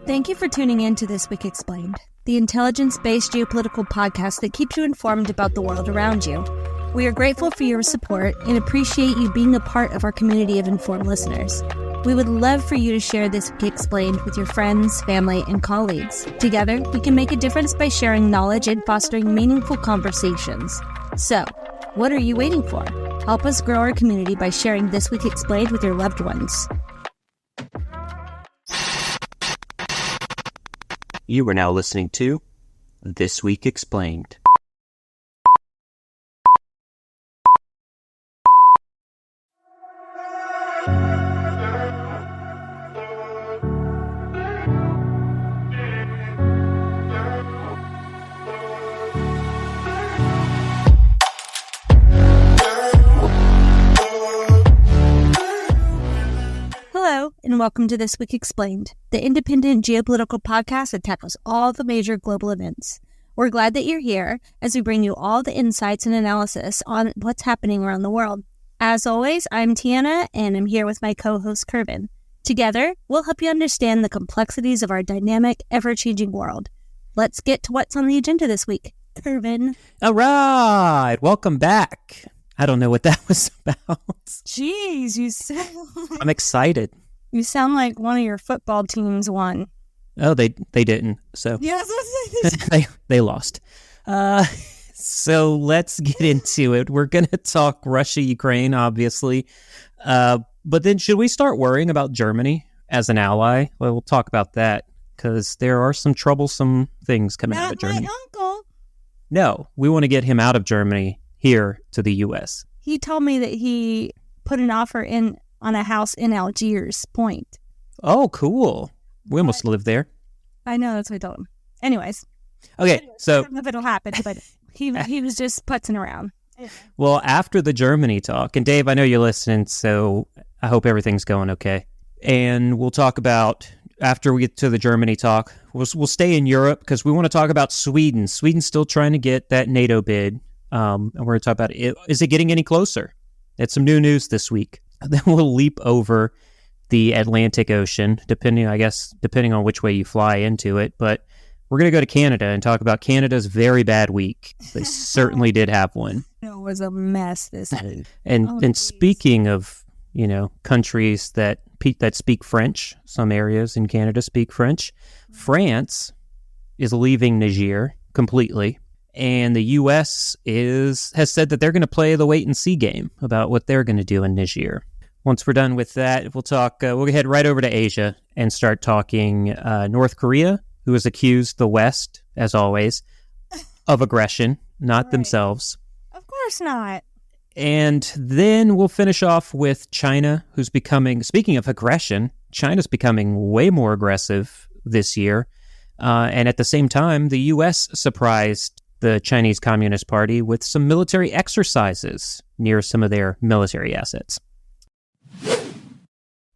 Thank you for tuning in to This Week Explained, the intelligence-based geopolitical podcast that keeps you informed about the world around you. We are grateful for your support and appreciate you being a part of our community of informed listeners. We would love for you to share This Week Explained with your friends, family, and colleagues. Together, we can make a difference by sharing knowledge and fostering meaningful conversations. So, what are you waiting for? Help us grow our community by sharing This Week Explained with your loved ones. You are now listening to This Week Explained. Hello, and welcome to This Week Explained, the independent geopolitical podcast that tackles all the major global events. We're glad that you're here as we bring you all the insights and analysis on what's happening around the world. As always, I'm Tiana, and I'm here with my co-host, Kervin. Together, we'll help you understand the complexities of our dynamic, ever-changing world. Let's get to what's on the agenda this week. Kervin. All right, welcome back. I don't know what that was about. Jeez, you sound... I'm excited. You sound like one of your football teams won. Oh, they didn't. So Yes, they lost. So let's get into it. We're gonna talk Russia, Ukraine, obviously. But then should we start worrying about Germany as an ally? Well, we'll talk about that because there are some troublesome things coming out of Germany. Not my uncle. No, we want to get him out of Germany here to the U.S. He told me that he put an offer in on a house in Algiers Point. Oh, cool. We almost live there. I know, that's what I told him. Anyways. Okay, so... I don't know if it'll happen, but he was just putzing around. Well, after the Germany talk, and Dave, I know you're listening, so I hope everything's going okay. And we'll talk about, after we get to the Germany talk, we'll stay in Europe because we want to talk about Sweden. Sweden's still trying to get that NATO bid. And we're going to talk about it. Is it getting any closer? It's some new news this week. Then we'll leap over the Atlantic Ocean, depending on which way you fly into it. But we're going to go to Canada and talk about Canada's very bad week. They certainly did have one. It was a mess this week. And speaking of, countries that speak French, some areas in Canada speak French. France is leaving Niger completely. And the U.S. has said that they're going to play the wait-and-see game about what they're going to do in Niger. Once we're done with that, we'll head right over to Asia and start talking North Korea, who has accused the West, as always, of aggression, not right. Themselves. Of course not. And then we'll finish off with China, who's becoming, speaking of aggression, China's becoming way more aggressive this year. And at the same time, the U.S. surprised the Chinese Communist Party with some military exercises near some of their military assets.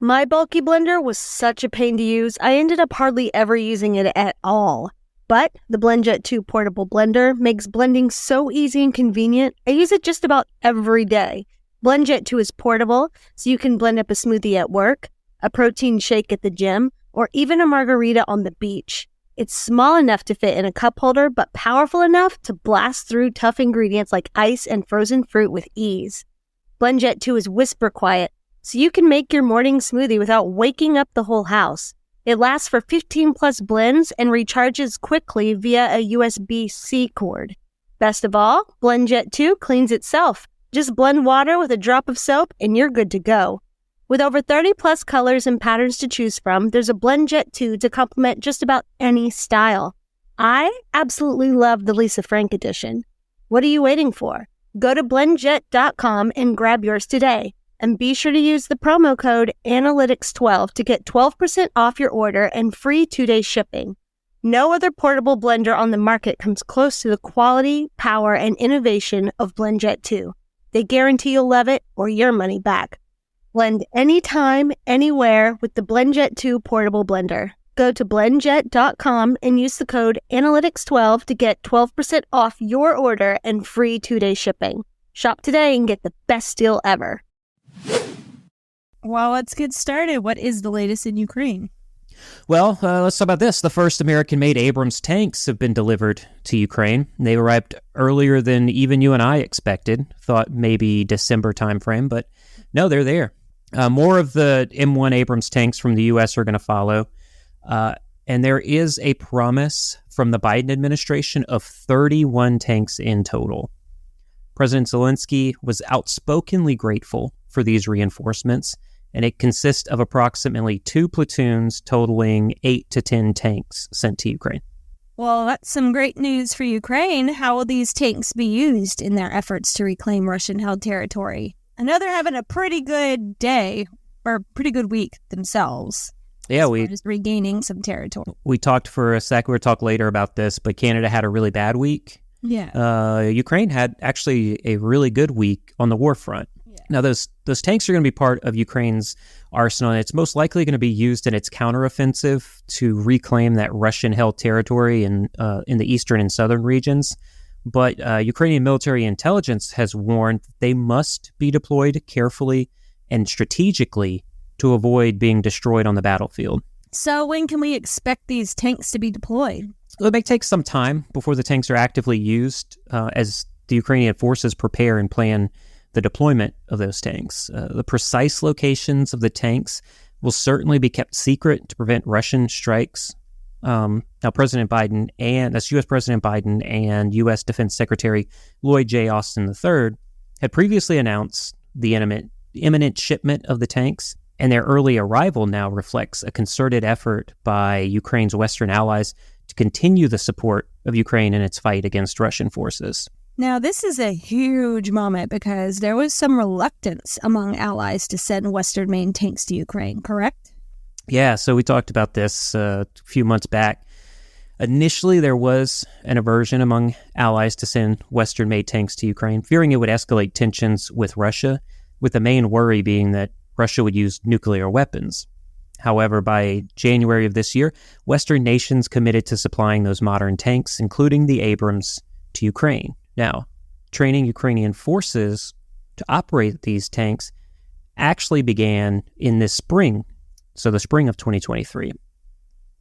My bulky blender was such a pain to use, I ended up hardly ever using it at all. But the BlendJet 2 portable blender makes blending so easy and convenient, I use it just about every day. BlendJet 2 is portable, so you can blend up a smoothie at work, a protein shake at the gym, or even a margarita on the beach. It's small enough to fit in a cup holder, but powerful enough to blast through tough ingredients like ice and frozen fruit with ease. BlendJet 2 is whisper quiet, so you can make your morning smoothie without waking up the whole house. It lasts for 15 plus blends and recharges quickly via a USB-C cord. Best of all, BlendJet 2 cleans itself. Just blend water with a drop of soap and you're good to go. With over 30 plus colors and patterns to choose from, there's a BlendJet 2 to complement just about any style. I absolutely love the Lisa Frank edition. What are you waiting for? Go to blendjet.com and grab yours today. And be sure to use the promo code Analytics12 to get 12% off your order and free 2-day shipping. No other portable blender on the market comes close to the quality, power, and innovation of BlendJet 2. They guarantee you'll love it or your money back. Blend anytime, anywhere with the BlendJet 2 portable blender. Go to blendjet.com and use the code Analytics12 to get 12% off your order and free 2-day shipping. Shop today and get the best deal ever. Well, let's get started. What is the latest in Ukraine? Well, let's talk about this. The first American-made Abrams tanks have been delivered to Ukraine. They arrived earlier than even you and I expected. Thought maybe December timeframe, but no, they're there. More of the M1 Abrams tanks from the U.S. are going to follow. And there is a promise from the Biden administration of 31 tanks in total. President Zelensky was outspokenly grateful for these reinforcements, and it consists of approximately 2 platoons totaling 8 to 10 tanks sent to Ukraine. Well, that's some great news for Ukraine. How will these tanks be used in their efforts to reclaim Russian-held territory? I know they're having a pretty good day, or pretty good week themselves. Yeah, we just regaining some territory. We talked for a sec. We'll talk later about this, but Canada had a really bad week. Yeah. Ukraine had actually a really good week on the war front. Yeah. Now, those tanks are going to be part of Ukraine's arsenal, and it's most likely going to be used in its counteroffensive to reclaim that Russian-held territory in the eastern and southern regions. But Ukrainian military intelligence has warned they must be deployed carefully and strategically to avoid being destroyed on the battlefield. So when can we expect these tanks to be deployed? It may take some time before the tanks are actively used as the Ukrainian forces prepare and plan the deployment of those tanks. The precise locations of the tanks will certainly be kept secret to prevent Russian strikes. Now, President Biden that's U.S. President Biden and U.S. Defense Secretary Lloyd J. Austin III had previously announced the imminent shipment of the tanks, and their early arrival now reflects a concerted effort by Ukraine's Western allies to continue the support of Ukraine in its fight against Russian forces. Now, this is a huge moment because there was some reluctance among allies to send Western-made tanks to Ukraine, correct? Yeah, so we talked about this a few months back. Initially, there was an aversion among allies to send Western-made tanks to Ukraine, fearing it would escalate tensions with Russia, with the main worry being that Russia would use nuclear weapons. However, by January of this year, Western nations committed to supplying those modern tanks, including the Abrams, to Ukraine. Now, training Ukrainian forces to operate these tanks actually began in this spring, so the spring of 2023.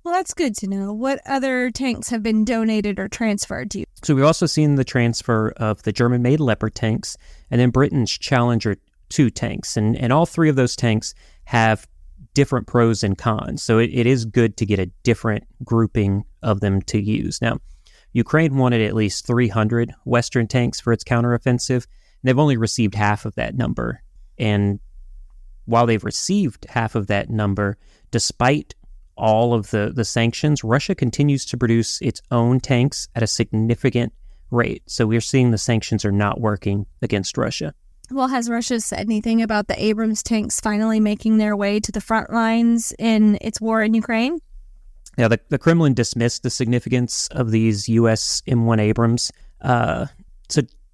Well, that's good to know. What other tanks have been donated or transferred to you? So we've also seen the transfer of the German-made Leopard tanks and then Britain's Challenger 2 tanks. And all 3 of those tanks have different pros and cons. So it is good to get a different grouping of them to use. Now, Ukraine wanted at least 300 Western tanks for its counteroffensive, and they've only received half of that number. And while they've received half of that number, despite all of the sanctions, Russia continues to produce its own tanks at a significant rate. So we're seeing the sanctions are not working against Russia. Well, has Russia said anything about the Abrams tanks finally making their way to the front lines in its war in Ukraine? Yeah, the Kremlin dismissed the significance of these U.S. M1 Abrams. So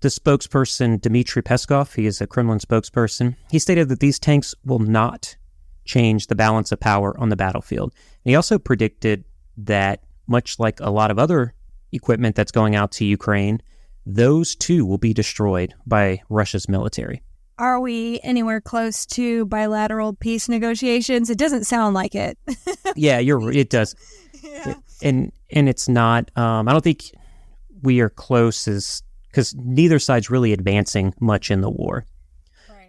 the spokesperson, Dmitry Peskov, he is a Kremlin spokesperson, he stated that these tanks will not change the balance of power on the battlefield. And he also predicted that, much like a lot of other equipment that's going out to Ukraine, those too will be destroyed by Russia's military. Are we anywhere close to bilateral peace negotiations? It doesn't sound like it. Yeah, it does. Yeah. And it's not, I don't think we are close because neither side's really advancing much in the war.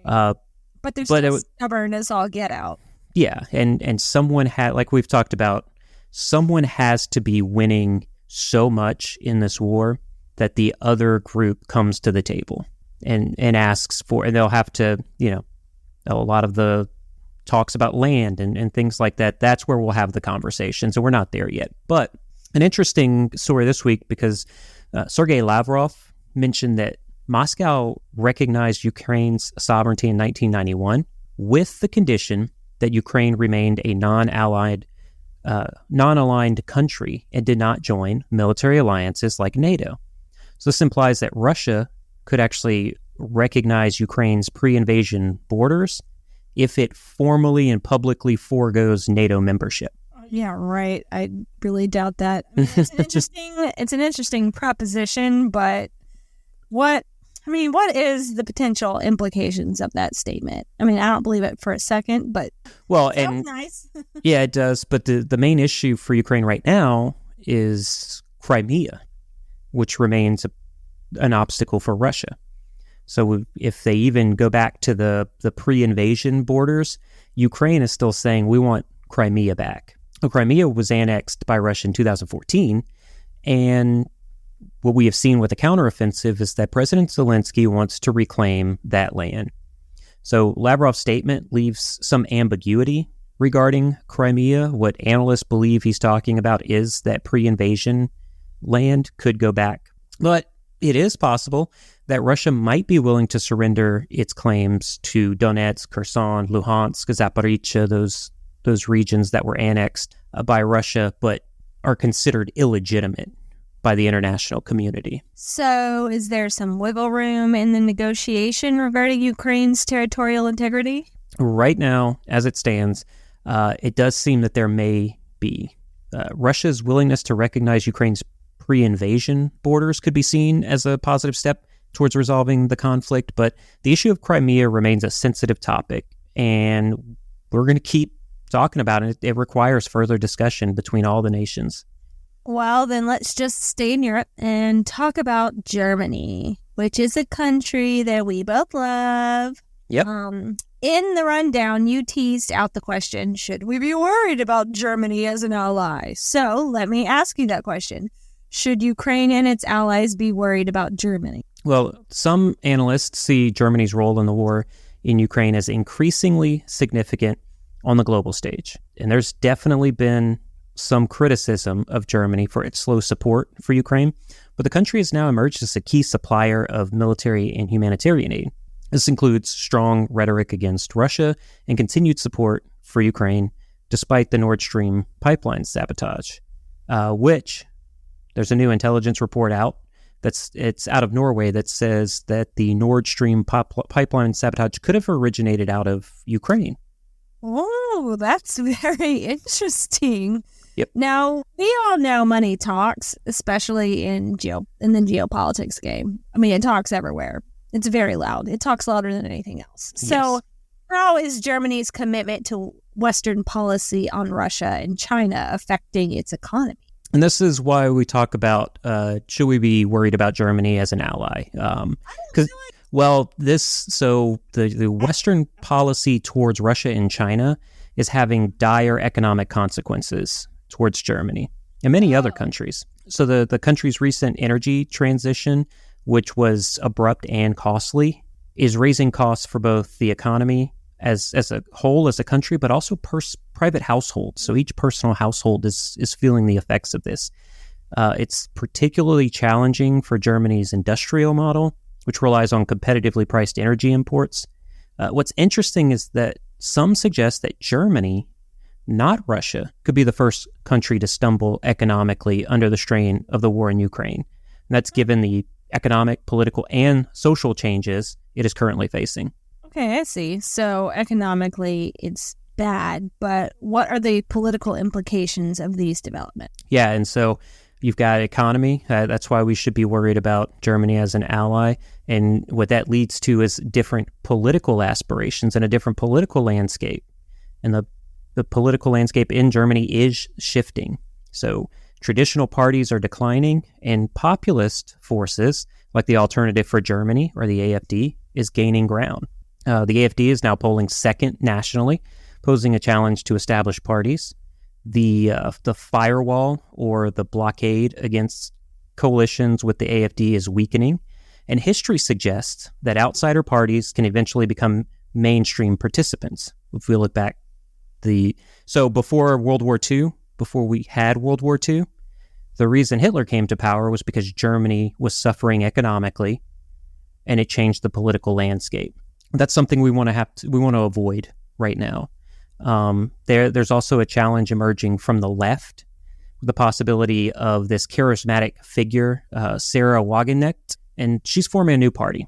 Right. But they're still stubborn as all get out. Yeah, and someone had, like we've talked about, someone has to be winning so much in this war that the other group comes to the table and asks for, and they'll have to, a lot of the talks about land and things like that, that's where we'll have the conversation. So we're not there yet. But an interesting story this week, because Sergei Lavrov mentioned that Moscow recognized Ukraine's sovereignty in 1991 with the condition that Ukraine remained a non-aligned country and did not join military alliances like NATO. So this implies that Russia could actually recognize Ukraine's pre-invasion borders if it formally and publicly forgoes NATO membership. Yeah, right. I really doubt that. I mean, it's an interesting proposition, but I mean, what is the potential implications of that statement? I mean, I don't believe it for a second, but well, sounds nice. Yeah, it does. But the main issue for Ukraine right now is Crimea, which remains an obstacle for Russia. So if they even go back to the pre-invasion borders, Ukraine is still saying, we want Crimea back. Well, Crimea was annexed by Russia in 2014, and what we have seen with the counteroffensive is that President Zelensky wants to reclaim that land. So Lavrov's statement leaves some ambiguity regarding Crimea. What analysts believe he's talking about is that pre-invasion land could go back. But it is possible that Russia might be willing to surrender its claims to Donetsk, Kherson, Luhansk, Zaporizhzhia, those regions that were annexed by Russia but are considered illegitimate by the international community. So is there some wiggle room in the negotiation regarding Ukraine's territorial integrity? Right now, as it stands, it does seem that there may be. Russia's willingness to recognize Ukraine's pre-invasion borders could be seen as a positive step towards resolving the conflict, but the issue of Crimea remains a sensitive topic, and we're going to keep talking about it. It requires further discussion between all the nations. Well, then let's just stay in Europe and talk about Germany, which is a country that we both love. Yep. In the rundown, you teased out the question, should we be worried about Germany as an ally? So let me ask you that question. Should Ukraine and its allies be worried about Germany? Well, some analysts see Germany's role in the war in Ukraine as increasingly significant on the global stage. And there's definitely been some criticism of Germany for its slow support for Ukraine, but the country has now emerged as a key supplier of military and humanitarian aid. This includes strong rhetoric against Russia and continued support for Ukraine, despite the Nord Stream pipeline sabotage, which there's a new intelligence report out it's out of Norway that says that the Nord Stream pipeline sabotage could have originated out of Ukraine. Oh, that's very interesting. Yep. Now, we all know money talks, especially in the geopolitics game. I mean, it talks everywhere. It's very loud. It talks louder than anything else. So Yes. How is Germany's commitment to Western policy on Russia and China affecting its economy? And this is why we talk about, should we be worried about Germany as an ally? The Western policy towards Russia and China is having dire economic consequences towards Germany and many other countries. So the country's recent energy transition, which was abrupt and costly, is raising costs for both the economy as a whole, as a country, but also private households. So each personal household is feeling the effects of this. It's particularly challenging for Germany's industrial model, which relies on competitively priced energy imports. What's interesting is that some suggest that Germany, not Russia, could be the first country to stumble economically under the strain of the war in Ukraine. And that's given the economic, political, and social changes it is currently facing. Okay, I see. So economically, it's bad, but what are the political implications of these developments? Yeah, and so you've got economy. That's why we should be worried about Germany as an ally. And what that leads to is different political aspirations and a different political landscape. And the political landscape in Germany is shifting. So traditional parties are declining, and populist forces, like the Alternative for Germany, or the AfD, is gaining ground. The AfD is now polling second nationally, posing a challenge to established parties. The firewall, or the blockade against coalitions with the AfD, is weakening, and history suggests that outsider parties can eventually become mainstream participants. If we look back, before World War II, before we had World War II, the reason Hitler came to power was because Germany was suffering economically, and it changed the political landscape. That's something we want to avoid right now. There's also a challenge emerging from the left, the possibility of this charismatic figure, Sarah Wagenknecht, and she's forming a new party.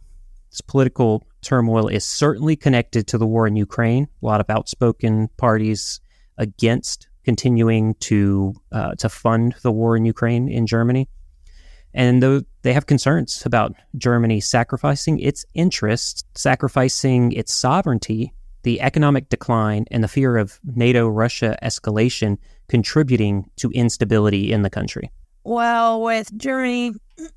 This political turmoil is certainly connected to the war in Ukraine. A lot of outspoken parties against continuing to fund the war in Ukraine in Germany. And they have concerns about Germany sacrificing its interests, sacrificing its sovereignty, the economic decline, and the fear of NATO-Russia escalation contributing to instability in the country. Well, with Germany,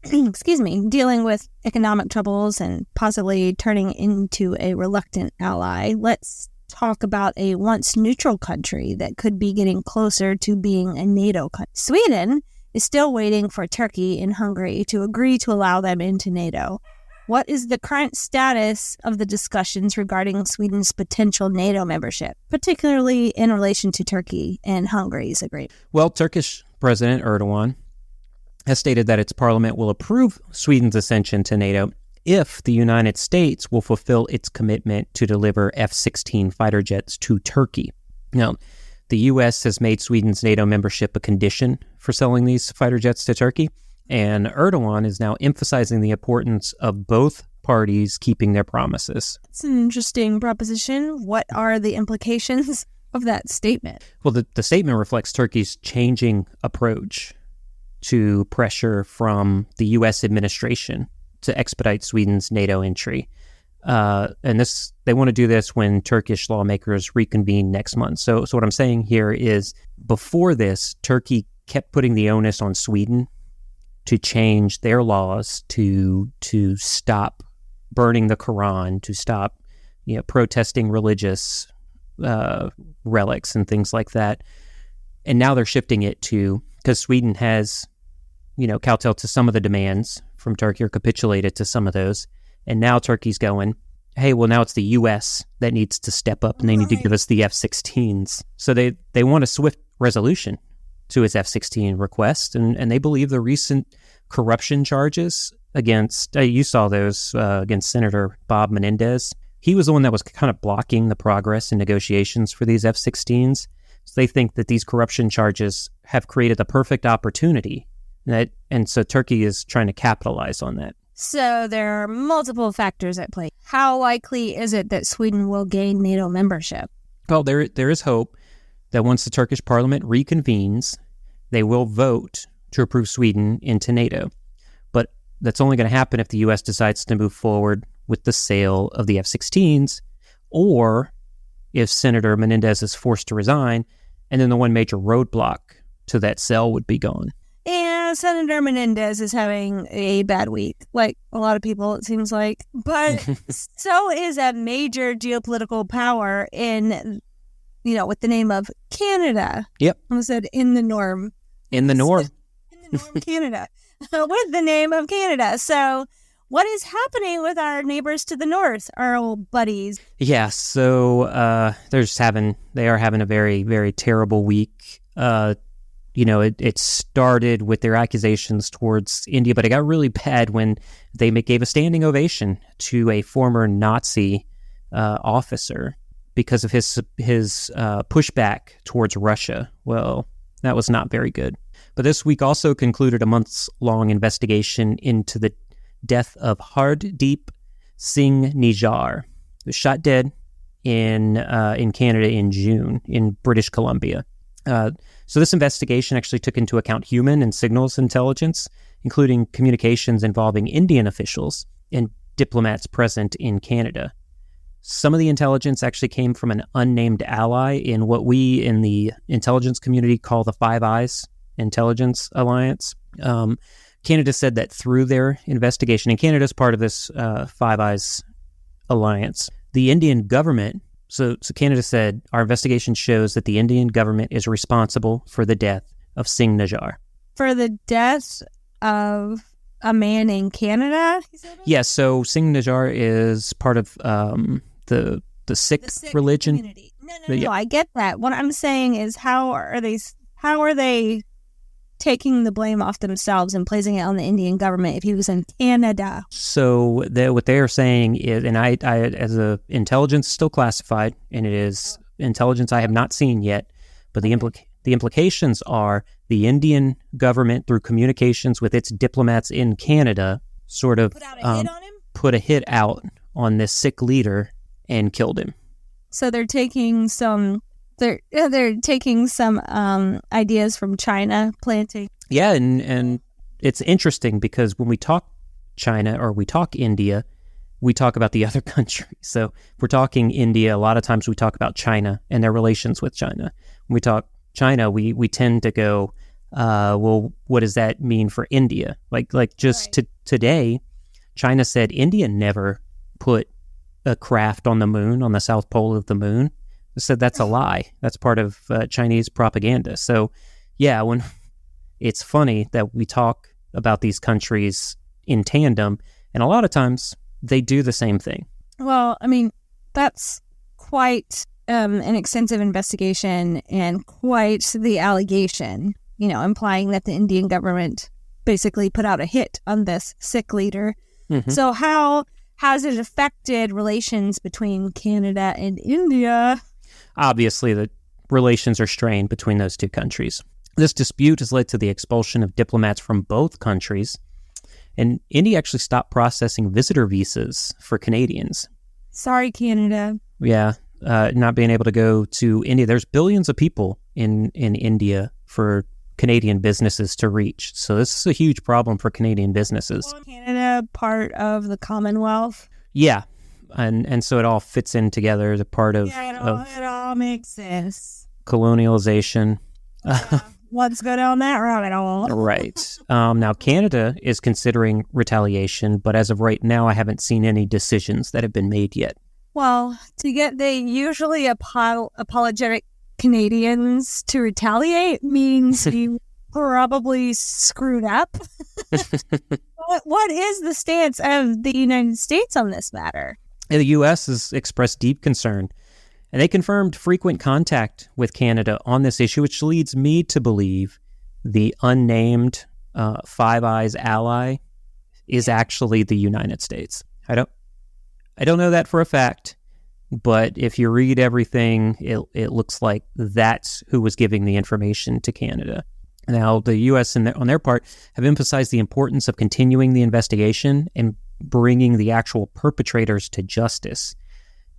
dealing with economic troubles and possibly turning into a reluctant ally, let's talk about a once neutral country that could be getting closer to being a NATO country. Sweden is still waiting for Turkey and Hungary to agree to allow them into NATO. What is the current status of the discussions regarding Sweden's potential NATO membership, particularly in relation to Turkey and Hungary's agreement? Well, Turkish President Erdogan has stated that its parliament will approve Sweden's ascension to NATO if the United States will fulfill its commitment to deliver F-16 fighter jets to Turkey. Now, the U.S. has made Sweden's NATO membership a condition for selling these fighter jets to Turkey, and Erdogan is now emphasizing the importance of both parties keeping their promises. It's an interesting proposition. What are the implications of that statement? Well, the statement reflects Turkey's changing approach to pressure from the U.S. administration to expedite Sweden's NATO entry. And they want to do this when Turkish lawmakers reconvene next month. So what I'm saying here is, before this, Turkey kept putting the onus on Sweden to change their laws to stop burning the Quran, to stop protesting religious relics and things like that. And now they're shifting it to, because Sweden has kowtowed to some of the demands from Turkey or capitulated to some of those. And now Turkey's going, hey, well, now it's the U.S. that needs to step up and they need to give us the F-16s. So they want a swift resolution to its F-16 request. And they believe the recent corruption charges against, you saw those against Senator Bob Menendez. He was the one that was kind of blocking the progress in negotiations for these F-16s. So they think that these corruption charges have created the perfect opportunity. And so Turkey is trying to capitalize on that. So there are multiple factors at play. How likely is it that Sweden will gain NATO membership? Well, there is hope that once the Turkish parliament reconvenes, they will vote to approve Sweden into NATO. But that's only going to happen if the U.S. decides to move forward with the sale of the F-16s, or if Senator Menendez is forced to resign, and then the one major roadblock to that sale would be gone. And Senator Menendez is having a bad week, like a lot of people, it seems like. But so is a major geopolitical power in, with the name of Canada. Yep. I said in the norm. In the norm. In the norm, Canada. With the name of Canada. So what is happening with our neighbors to the north, our old buddies? Yeah, so they are having a very, very terrible week. It started with their accusations towards India, but it got really bad when they gave a standing ovation to a former Nazi officer because of his pushback towards Russia. Well, that was not very good. But this week also concluded a months-long investigation into the death of Hardeep Singh Niger, who was shot dead in Canada in June in British Columbia. So this investigation actually took into account human and signals intelligence, including communications involving Indian officials and diplomats present in Canada. Some of the intelligence actually came from an unnamed ally in what we in the intelligence community call the Five Eyes Intelligence Alliance. Canada said that through their investigation, and Canada is part of this Five Eyes Alliance, the Indian government. So Canada said, our investigation shows that the Indian government is responsible for the death of Singh Niger. For the death of a man in Canada? Yes, so Singh Niger is part of the Sikh religion. Community. No, I get that. What I'm saying is, how are they taking the blame off themselves and placing it on the Indian government if he was in Canada? So what they are saying is, and I as a intelligence still classified, and it is intelligence I have not seen yet, but the implications are the Indian government, through communications with its diplomats in Canada, sort of put a hit out on this Sikh leader and killed him. So they're taking some ideas from China, planting. Yeah, and it's interesting because when we talk China or we talk India, we talk about the other country. So if we're talking India, a lot of times we talk about China and their relations with China. When we talk China, we tend to go, well, what does that mean for India? Today, China said India never put a craft on the moon, on the south pole of the moon. They said that's a lie. That's part of Chinese propaganda. So, yeah, when it's funny that we talk about these countries in tandem, and a lot of times they do the same thing. Well, I mean, that's quite an extensive investigation and quite the allegation, implying that the Indian government basically put out a hit on this Sikh leader. Mm-hmm. So how has it affected relations between Canada and India? Obviously, the relations are strained between those two countries. This dispute has led to the expulsion of diplomats from both countries, and India actually stopped processing visitor visas for Canadians. Sorry, Canada. Yeah, not being able to go to India. There's billions of people in India for Canadian businesses to reach. So this is a huge problem for Canadian businesses. Well, Canada part of the Commonwealth? Yeah, and so it all fits in together as a part of... Yeah, it all makes sense. Colonialization. Yeah. Let's go down that rabbit hole. Right. Now, Canada is considering retaliation, but as of right now, I haven't seen any decisions that have been made yet. Well, to get the usually apologetic Canadians to retaliate means you probably screwed up. What is the stance of the United States on this matter? The U.S. has expressed deep concern, and they confirmed frequent contact with Canada on this issue, which leads me to believe the unnamed Five Eyes ally is actually the United States. I don't know that for a fact, but if you read everything, it looks like that's who was giving the information to Canada. Now, the U.S. on their part have emphasized the importance of continuing the investigation and bringing the actual perpetrators to justice.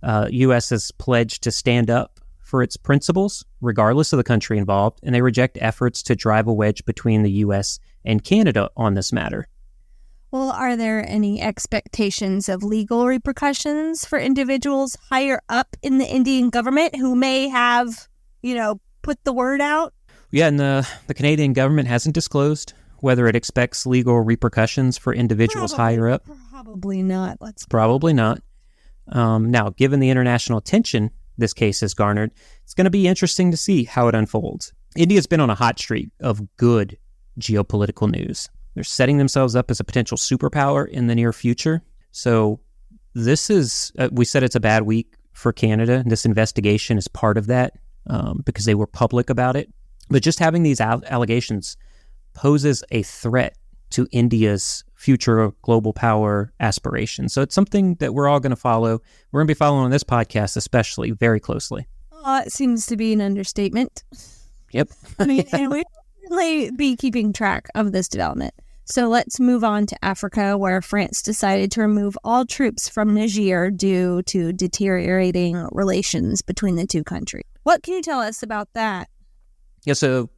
U.S. has pledged to stand up for its principles, regardless of the country involved, and they reject efforts to drive a wedge between the U.S. and Canada on this matter. Well, are there any expectations of legal repercussions for individuals higher up in the Indian government who may have, put the word out? Yeah, and the Canadian government hasn't disclosed whether it expects legal repercussions for individuals higher up. Probably not. Probably not. Now, given the international attention this case has garnered, it's going to be interesting to see how it unfolds. India's been on a hot streak of good geopolitical news. They're setting themselves up as a potential superpower in the near future. So this is, we said it's a bad week for Canada. This investigation is part of that because they were public about it. But just having these allegations poses a threat to India's future global power aspirations. So it's something that we're all going to follow. We're going to be following on this podcast especially very closely. It seems to be an understatement. Yep. I mean, and we will really be keeping track of this development. So let's move on to Africa, where France decided to remove all troops from Niger due to deteriorating relations between the two countries. What can you tell us about that? Yeah, so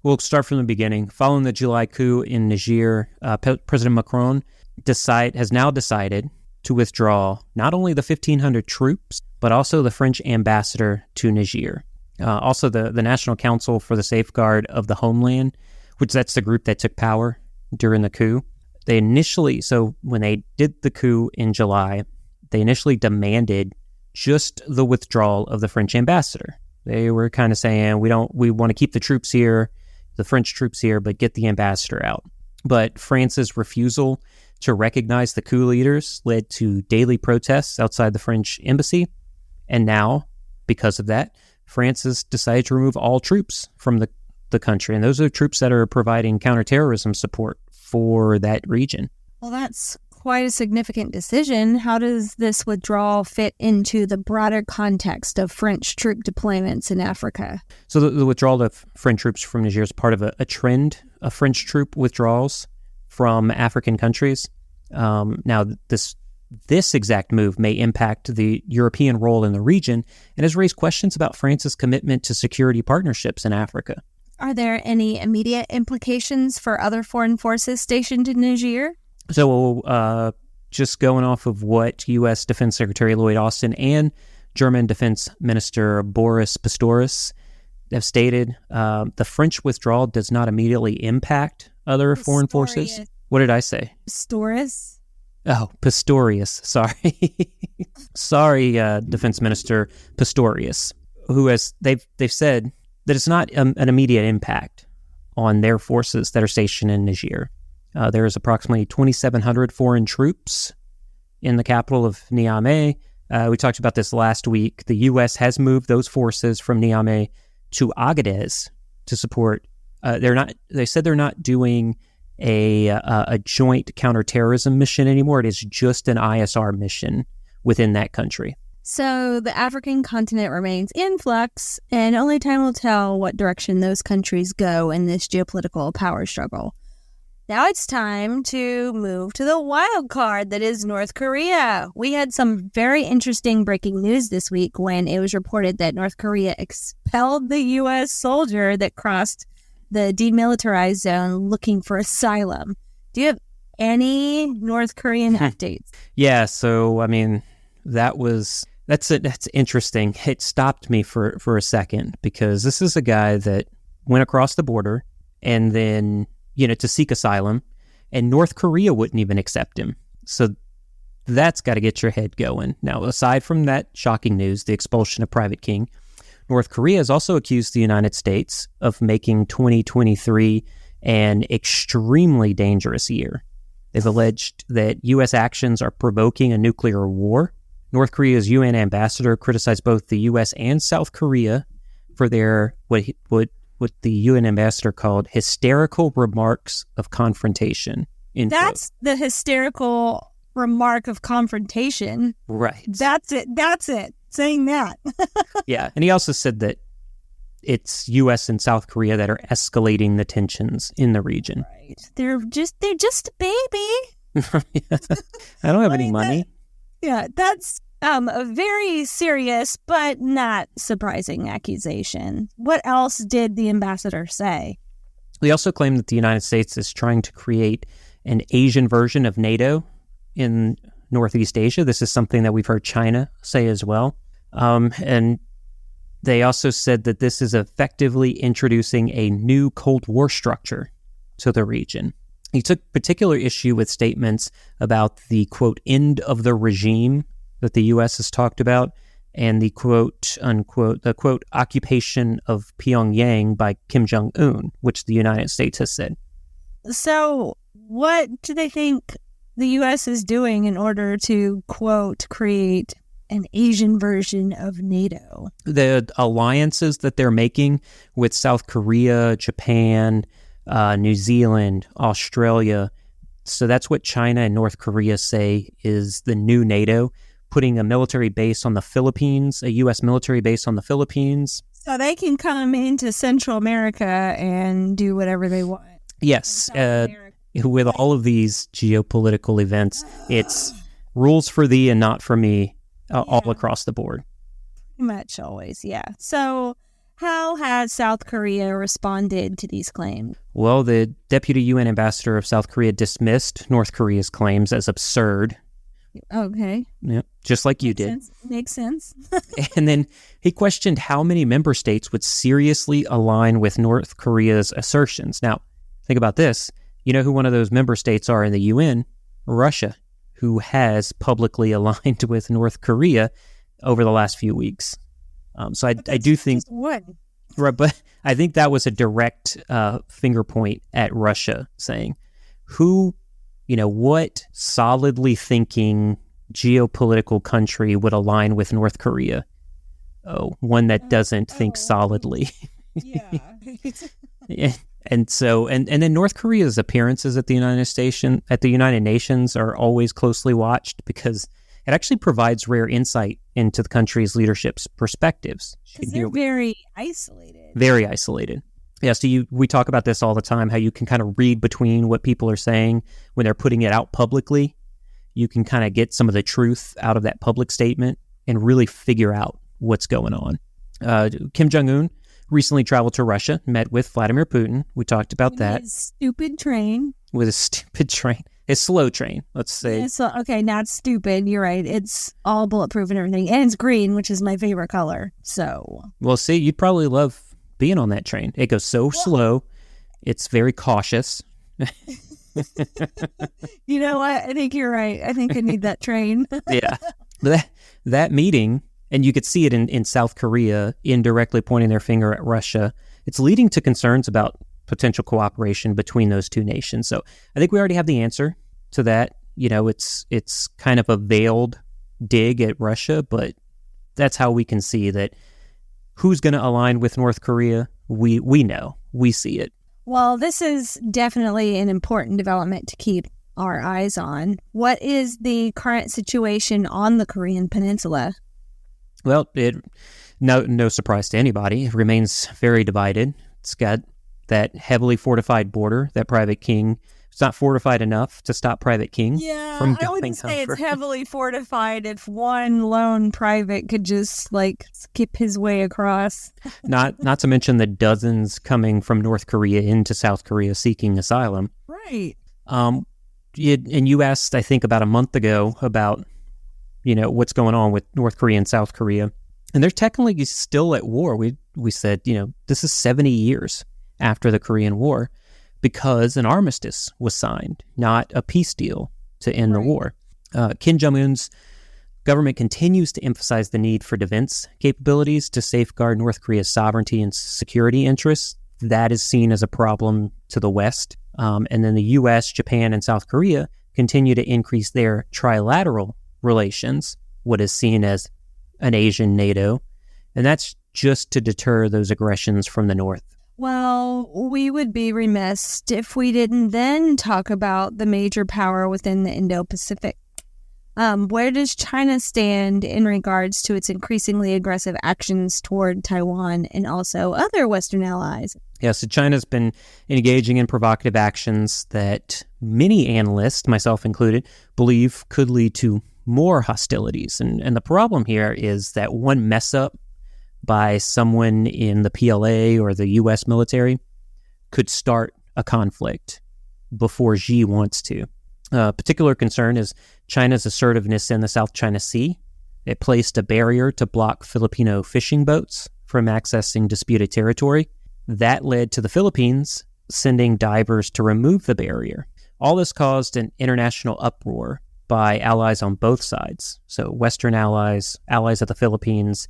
we'll start from the beginning. Following the July coup in Niger, President Macron has now decided to withdraw not only the 1,500 troops, but also the French ambassador to Niger. Also, the National Council for the Safeguard of the Homeland, which that's the group that took power during the coup. When they did the coup in July, they initially demanded just the withdrawal of the French ambassador. They were kind of saying, we want to keep the troops here, the French troops here, but get the ambassador out. But France's refusal to recognize the coup leaders led to daily protests outside the French embassy. And now, because of that, France has decided to remove all troops from the country. And those are troops that are providing counterterrorism support for that region. Well, that's quite a significant decision. How does this withdrawal fit into the broader context of French troop deployments in Africa? So the withdrawal of French troops from Niger is part of a trend of French troop withdrawals from African countries. Now, this exact move may impact the European role in the region and has raised questions about France's commitment to security partnerships in Africa. Are there any immediate implications for other foreign forces stationed in Niger? So just going off of what U.S. Defense Secretary Lloyd Austin and German Defense Minister Boris Pistorius have stated, the French withdrawal does not immediately impact other foreign forces. What did I say? Pistorius? Oh, Pistorius. Sorry. Sorry, Defense Minister Pistorius, who they've said that it's not an immediate impact on their forces that are stationed in Niger. There is approximately 2,700 foreign troops in the capital of Niamey. We talked about this last week. The U.S. has moved those forces from Niamey to Agadez to support. They said they're not doing a joint counterterrorism mission anymore. It is just an ISR mission within that country. So the African continent remains in flux, and only time will tell what direction those countries go in this geopolitical power struggle. Now it's time to move to the wild card that is North Korea. We had some very interesting breaking news this week when it was reported that North Korea expelled the U.S. soldier that crossed the demilitarized zone looking for asylum. Do you have any North Korean updates? Yeah, so, I mean, that's interesting. It stopped me for a second because this is a guy that went across the border and then, to seek asylum, and North Korea wouldn't even accept him. So that's got to get your head going. Now, aside from that shocking news, the expulsion of Private King, North Korea has also accused the United States of making 2023 an extremely dangerous year. They've alleged that U.S. actions are provoking a nuclear war. North Korea's UN ambassador criticized both the U.S. and South Korea for their what the UN ambassador called hysterical remarks of confrontation. That's the hysterical remark of confrontation. Right. That's it. Saying that. Yeah. And he also said that it's U.S. and South Korea that are escalating the tensions in the region. Right. They're just a baby. I don't have any money. That's a very serious but not surprising accusation. What else did the ambassador say? He also claimed that the United States is trying to create an Asian version of NATO in Northeast Asia. This is something that we've heard China say as well. And they also said that this is effectively introducing a new Cold War structure to the region. He took particular issue with statements about the, quote, end of the regime that the U.S. has talked about and the, quote, unquote, the, quote, occupation of Pyongyang by Kim Jong-un, which the United States has said. So what do they think the U.S. is doing in order to, quote, create an Asian version of NATO? The alliances that they're making with South Korea, Japan, New Zealand, Australia. So that's what China and North Korea say is the new NATO, putting a military base on the Philippines, a U.S. military base on the Philippines. So they can come into Central America and do whatever they want. Yes. With all of these geopolitical events, it's rules for thee and not for me all across the board. Pretty much always, yeah. So how has South Korea responded to these claims? Well, the deputy UN ambassador of South Korea dismissed North Korea's claims as absurd. Okay. Yeah, just like you did. Makes sense. And then he questioned how many member states would seriously align with North Korea's assertions. Now, think about this. You know who one of those member states are in the UN? Russia, who has publicly aligned with North Korea over the last few weeks. So I do think... One. Right, but I think that was a direct finger point at Russia saying, what solidly thinking geopolitical country would align with North Korea? Oh, one that doesn't think solidly. Yeah. Yeah. And so, and then North Korea's appearances at the United Nations are always closely watched because it actually provides rare insight into the country's leadership's perspectives. Because they're very isolated. Very isolated. Yeah, so we talk about this all the time, how you can kind of read between what people are saying when they're putting it out publicly. You can kind of get some of the truth out of that public statement and really figure out what's going on. Kim Jong-un recently traveled to Russia, met with Vladimir Putin. We talked about that. His stupid train. With a stupid train. A slow train, let's say. Yeah, so, okay, not stupid. You're right. It's all bulletproof and everything. And it's green, which is my favorite color. So. Well, see, you'd probably love being on that train. It goes so slow. It's very cautious. You know what? I think you're right. I think I need that train. Yeah. That meeting, and you could see it in South Korea, indirectly pointing their finger at Russia. It's leading to concerns about potential cooperation between those two nations. So I think we already have the answer to that. You know, it's kind of a veiled dig at Russia, but that's how we can see that who's going to align with North Korea. We know. We see it. Well, this is definitely an important development to keep our eyes on. What is the current situation on the Korean Peninsula? Well, no surprise to anybody. It remains very divided. It's got that heavily fortified border that Private King, it's not fortified enough to stop Private King from going I wouldn't say over. It's heavily fortified if one lone private could just skip his way across. Not to mention the dozens coming from North Korea into South Korea seeking asylum. Right. And you asked, I think, about a month ago about, what's going on with North Korea and South Korea. And they're technically still at war. We said, this is 70 years after the Korean War because an armistice was signed, not a peace deal to end the war. Kim Jong-un's government continues to emphasize the need for defense capabilities to safeguard North Korea's sovereignty and security interests. That is seen as a problem to the West. And then the U.S., Japan, and South Korea continue to increase their trilateral relations, what is seen as an Asian NATO. And that's just to deter those aggressions from the North. Well, we would be remiss if we didn't then talk about the major power within the Indo-Pacific. Where does China stand in regards to its increasingly aggressive actions toward Taiwan and also other Western allies? Yeah, so China's been engaging in provocative actions that many analysts, myself included, believe could lead to more hostilities. And the problem here is that one mess up by someone in the PLA or the U.S. military could start a conflict before Xi wants to. Particular concern is China's assertiveness in the South China Sea. It placed a barrier to block Filipino fishing boats from accessing disputed territory. That led to the Philippines sending divers to remove the barrier. All this caused an international uproar by allies on both sides. So Western allies of the Philippines,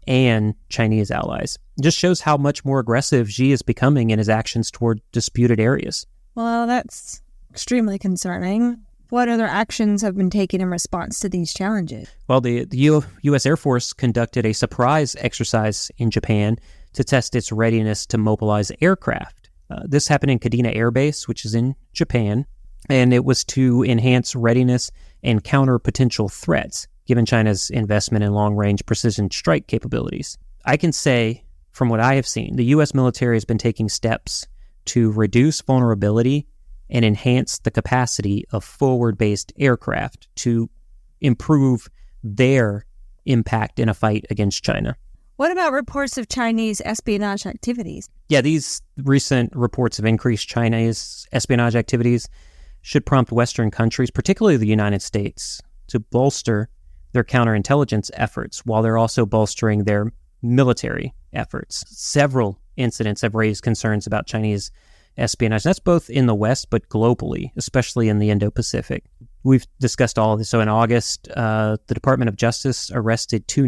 and Chinese allies. It just shows how much more aggressive Xi is becoming in his actions toward disputed areas. Well, that's extremely concerning. What other actions have been taken in response to these challenges? Well, the U.S. Air Force conducted a surprise exercise in Japan to test its readiness to mobilize aircraft. This happened in Kadena Air Base, which is in Japan, and it was to enhance readiness and counter potential threats, given China's investment in long-range precision strike capabilities. I can say, from what I have seen, the U.S. military has been taking steps to reduce vulnerability and enhance the capacity of forward-based aircraft to improve their impact in a fight against China. What about reports of Chinese espionage activities? Yeah, these recent reports of increased Chinese espionage activities should prompt Western countries, particularly the United States, to bolster their counterintelligence efforts while they're also bolstering their military efforts. Several incidents have raised concerns about Chinese espionage. That's both in the West, but globally, especially in the Indo-Pacific. We've discussed all of this. So in August, the Department of Justice arrested two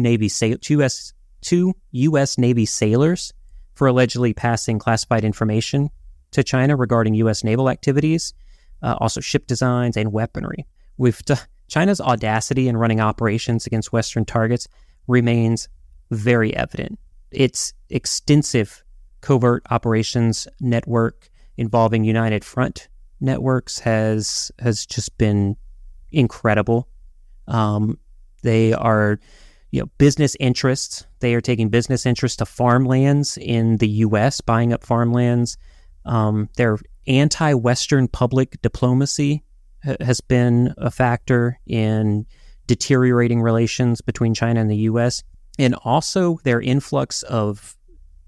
U.S. Navy sailors for allegedly passing classified information to China regarding U.S. naval activities, also ship designs and weaponry. China's audacity in running operations against Western targets remains very evident. Its extensive covert operations network involving United Front networks has just been incredible. They are, business interests. They are taking business interests to farmlands in the U.S., buying up farmlands. Their anti-Western public diplomacy has been a factor in deteriorating relations between China and the U.S., and also their influx of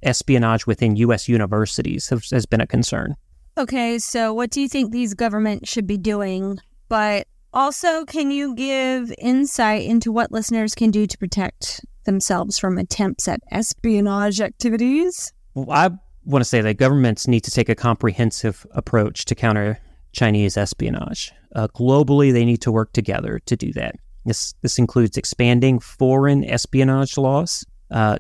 espionage within U.S. universities has been a concern. Okay, so what do you think these governments should be doing? But also, can you give insight into what listeners can do to protect themselves from attempts at espionage activities? Well, I want to say that governments need to take a comprehensive approach to counter Chinese espionage. Globally, they need to work together to do that. This includes expanding foreign espionage laws,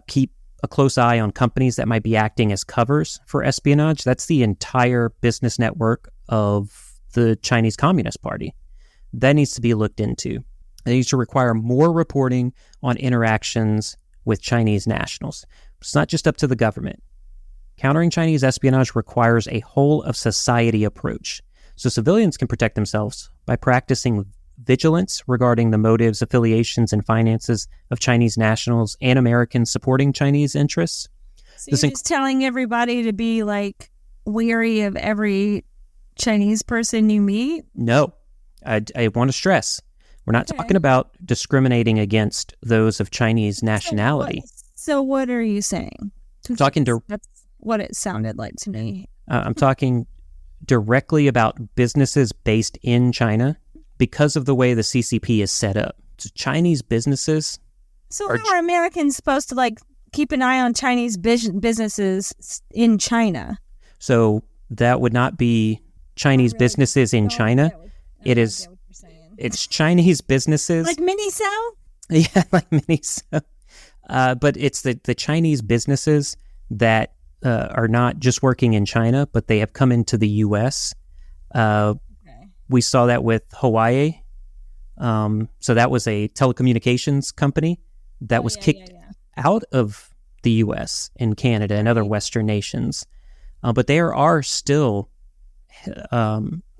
keep a close eye on companies that might be acting as covers for espionage. That's the entire business network of the Chinese Communist Party. That needs to be looked into. They need to require more reporting on interactions with Chinese nationals. It's not just up to the government. Countering Chinese espionage requires a whole-of-society approach. So civilians can protect themselves by practicing vigilance regarding the motives, affiliations, and finances of Chinese nationals and Americans supporting Chinese interests. So you're just telling everybody to be like weary of every Chinese person you meet? No. I want to stress, we're not talking about discriminating against those of Chinese nationality. So what are you saying? That's what it sounded like to me. I'm talking directly about businesses based in China because of the way the CCP is set up. So Chinese businesses... So how are Americans supposed to like keep an eye on Chinese businesses in China? So that would not be Chinese businesses in China. It's Chinese businesses. Like Miniso? Yeah, like Miniso. But it's the Chinese businesses that are not just working in China, but they have come into the U.S. We saw that with Hawaii. So that was a telecommunications company that was kicked out of the U.S. and Canada and other Western nations. But there are still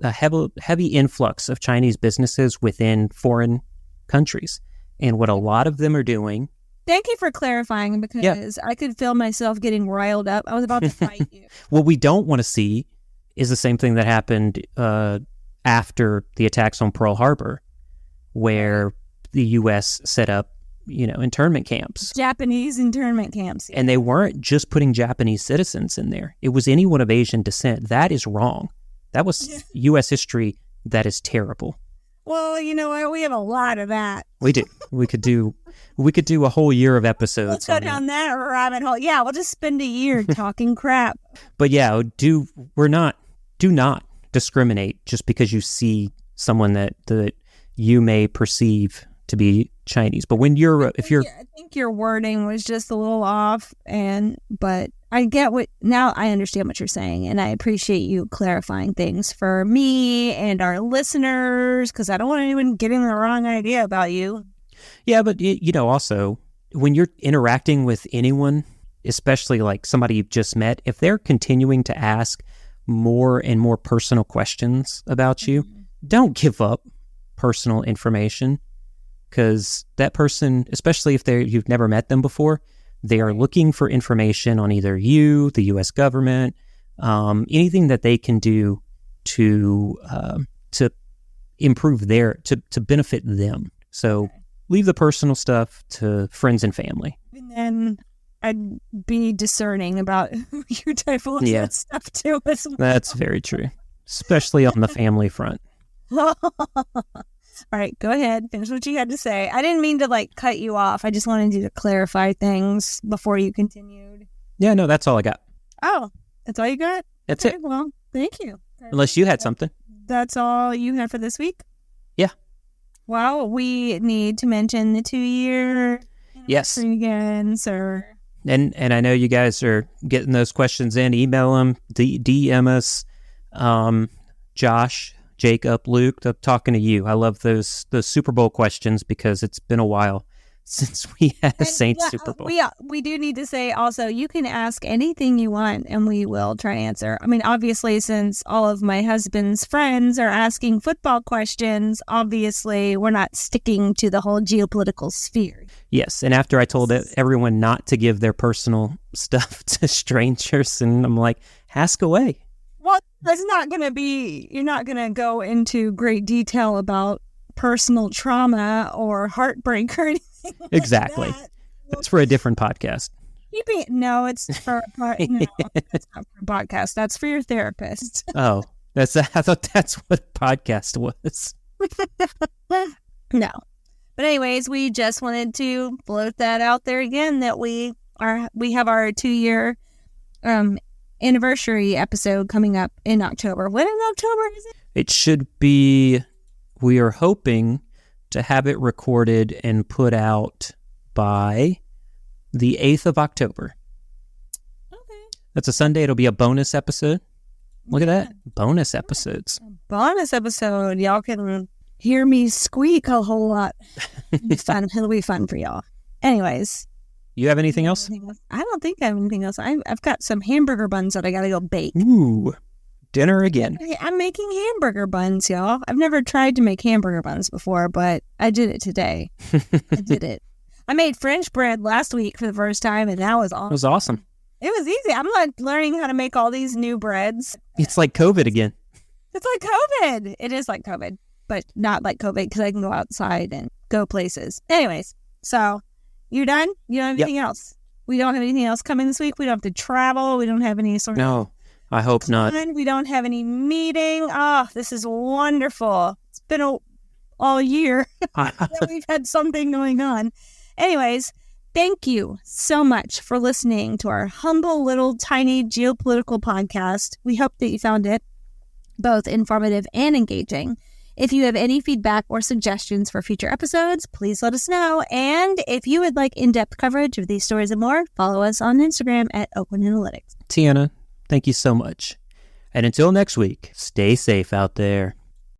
a heavy influx of Chinese businesses within foreign countries. And what a lot of them are doing... Thank you for clarifying, because I could feel myself getting riled up. I was about to fight you. What we don't want to see is the same thing that happened after the attacks on Pearl Harbor, where the U.S. set up, internment camps. Japanese internment camps. Yeah. And they weren't just putting Japanese citizens in there. It was anyone of Asian descent. That is wrong. That was U.S. history that is terrible. Well, you know what? We have a lot of that. We do. We could do a whole year of episodes. Let's go down that rabbit hole. Yeah, we'll just spend a year talking crap. But yeah, do not discriminate just because you see someone that you may perceive to be Chinese. But when I think your wording was just a little off, but I get now I understand what you're saying, and I appreciate you clarifying things for me and our listeners, because I don't want anyone getting the wrong idea about you. Yeah, but also when you're interacting with anyone, especially like somebody you've just met, if they're continuing to ask more and more personal questions about you, don't give up personal information, because that person, especially if you've never met them before, they are looking for information on either you, the U.S. government, anything that they can do to improve to benefit them. So leave the personal stuff to friends and family. And then I'd be discerning about who you divulge that stuff to as well. That's very true, especially on the family front. All right, go ahead. Finish what you had to say. I didn't mean to cut you off. I just wanted you to clarify things before you continued. Yeah, no, that's all I got. Oh, that's all you got? That's it. Well, thank you. Unless you had something. That's all you had for this week? Yeah. Well, we need to mention the 2-year anniversary again, sir. And I know you guys are getting those questions in. Email them, DM us. Josh, Jacob, Luke, I'm talking to you. I love those Super Bowl questions because it's been a while since we had a Saints Super Bowl. We do need to say also, you can ask anything you want and we will try to answer. I mean, obviously, since all of my husband's friends are asking football questions, obviously we're not sticking to the whole geopolitical sphere. Yes, and after I told everyone not to give their personal stuff to strangers, and I'm like, ask away. Well, it's not going to be, you're not going to go into great detail about personal trauma or heartbreak or anything exactly. like that. That's for a different podcast. No, it's for no, it's not for a podcast. That's for your therapist. Oh, I thought that's what a podcast was. No. But anyways, we just wanted to float that out there again that we have our 2-year anniversary episode coming up in October. When in October is it? It should be, we are hoping to have it recorded and put out by the 8th of October. Okay. That's a Sunday. It'll be a bonus episode. Look at that. Bonus episodes. Bonus episode. Y'all can hear me squeak a whole lot. It'll be fun. It'll be fun for y'all. Anyways. You have anything else? I don't think I have anything else. I've got some hamburger buns that I got to go bake. Ooh. Dinner again. I'm making hamburger buns, y'all. I've never tried to make hamburger buns before, but I did it today. I did it. I made French bread last week for the first time, and that was awesome. It was awesome. It was easy. I'm like learning how to make all these new breads. It's like COVID again. It's like COVID. It is like COVID, but not like COVID because I can go outside and go places. Anyways, so you're done? You don't have anything else? We don't have anything else coming this week? We don't have to travel? We don't have any sort of... No, I hope not. We don't have any meeting? Oh, this is wonderful. It's been all year that we've had something going on. Anyways, thank you so much for listening to our humble little tiny geopolitical podcast. We hope that you found it both informative and engaging. If you have any feedback or suggestions for future episodes, please let us know. And if you would like in-depth coverage of these stories and more, follow us on Instagram at Oakland Analytics. Tiana, thank you so much. And until next week, stay safe out there.